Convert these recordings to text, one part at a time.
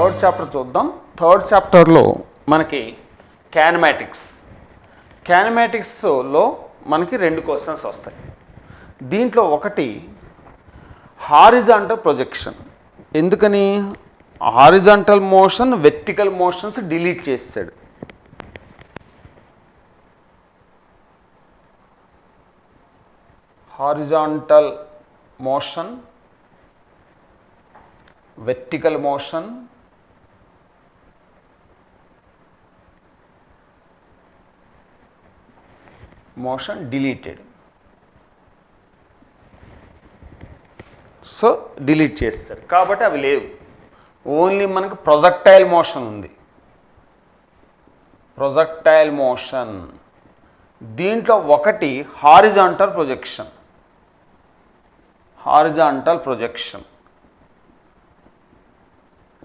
Third chapter చూద్దాం. Third చాప్టర్లో మనకి క్యానమాటిక్స్లో మనకి 2 క్వశ్చన్స్ వస్తాయి. దీంట్లో ఒకటి హారిజాంటల్ ప్రొజెక్షన్. ఎందుకని horizontal motion, vertical motions delete చేసాడు. Horizontal motion, vertical motion deleted. So delete చేస్తారు కాబట్టి అవి లేవు. ఓన్లీ మనకు ప్రొజెక్టైల్ మోషన్ ఉంది. ప్రొజెక్టైల్ మోషన్ దీంట్లో ఒకటి హారిజాంటల్ ప్రొజెక్షన్.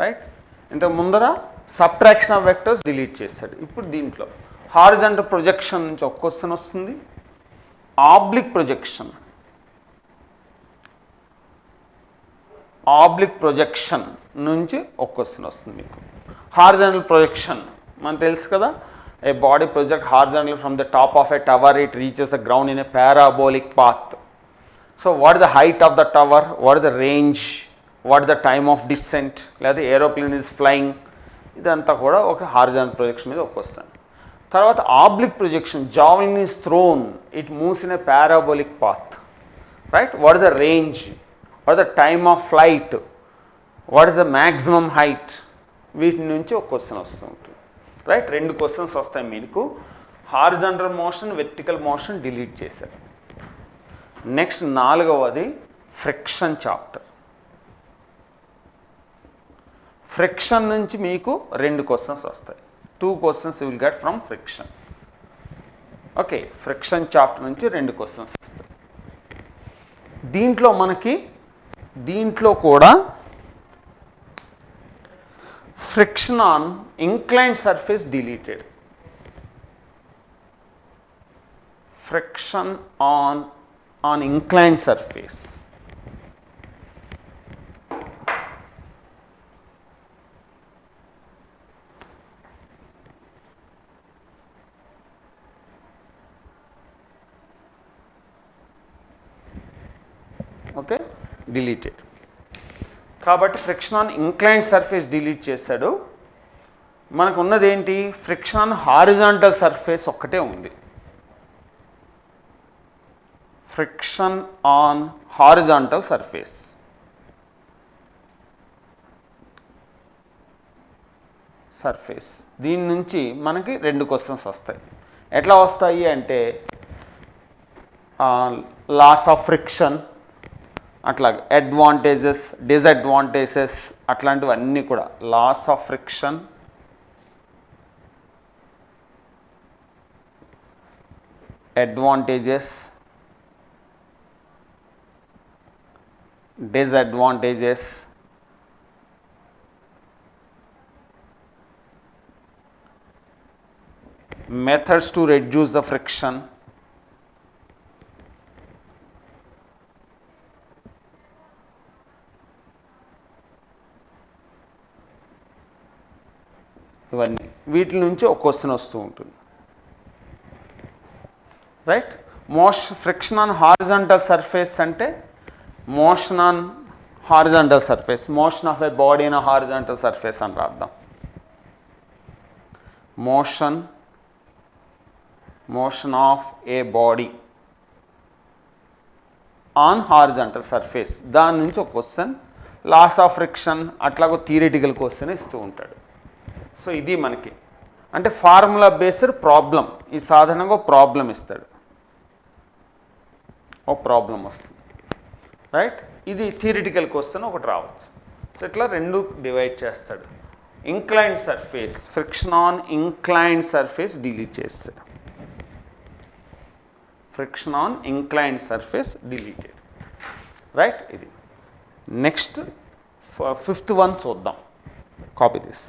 రైట్. ఇంతకు ముందర సబ్ట్రాక్షన్ ఆఫ్ వెక్టర్స్ డిలీట్ చేశాడు. ఇప్పుడు దీంట్లో హారిజాంటల్ ప్రొజెక్షన్ నుంచి ఒక క్వశ్చన్ వస్తుంది. ఆబ్లిక్ ప్రొజెక్షన్ నుంచి ఒక క్వశ్చన్ వస్తుంది మీకు. హారిజాంటల్ ప్రొజెక్షన్ మనకు తెలుసు కదా, a body project horizontal from the top of a tower, it reaches the ground in a parabolic path. So what the height of the tower, what the range, what the time of descent, లేదా aeroplane is flying, ఇదంతా కూడా ఒక horizontal projection మీద ఒక question. తర్వాత oblique projection, javelin is thrown, it moves in a parabolic path. Right. What is the range, what the time of flight, what is the maximum height, వీటి నుంచి ఒక question వస్తూ ఉంటుంది. రైట్. 2 క్వశ్చన్స్ వస్తాయి మీకు. Horizontal motion, vertical motion delete చేశారు. Next 4వది friction chapter. Friction నుంచి మీకు 2 క్వశ్చన్స్ వస్తాయి. 2 questions you will get from friction. Okay. Friction chapter నుంచి 2 క్వశ్చన్స్ వస్తాయి. దీంట్లో కూడా friction on inclined surface deleted. Friction on inclined surface. Okay. Deleted. కాబట్టి friction on inclined surface delete చేశాడు. మనకు ఉన్నది ఏంటి, ఫ్రిక్షన్ ఆన్ హారిజాంటల్ సర్ఫేస్ ఒక్కటే ఉంది. Friction on horizontal surface. దీని నుంచి మనకి 2 క్వశ్చన్స్ వస్తాయి. ఎట్లా వస్తాయి అంటే లాస్ ఆఫ్ ఫ్రిక్షన్, అట్లాగే అడ్వాంటేజెస్, డిసడ్వాంటేజెస్, అట్లాంటివన్నీ కూడా. Loss of friction, advantages, disadvantages, methods to reduce the friction, ఇవన్నీ వీటి నుంచి ఒక క్వశ్చన్ వస్తూ ఉంటుంది. Right. Friction on horizontal surface అంటే motion on horizontal surface, motion of a body in horizontal surface అని రాద్దాం. Motion of a body on horizontal surface, దాని నుంచి ఒక క్వశ్చన్. లాస్ ఆఫ్ ఫ్రిక్షన్ అట్లాగో థియరిటికల్ క్వశ్చన్ ఇస్తూ ఉంటాడు. సో ఇది మనకి అంటే ఫార్ములా బేస్డ్ ప్రాబ్లం. ఈ సాధారణంగా ప్రాబ్లం ఇస్తాడు, ఒక ప్రాబ్లం వస్తుంది. రైట్. ఇది థియరిటికల్ క్వశ్చన్ ఒకటి రావచ్చు. సో ఇట్లా 2 డివైడ్ చేస్తాడు. Inclined surface, friction on inclined surface delete చేస్తాడు. Friction on inclined surface deleted. Right. ఇది నెక్స్ట్ 5th వన్ చూద్దాం. Copy this.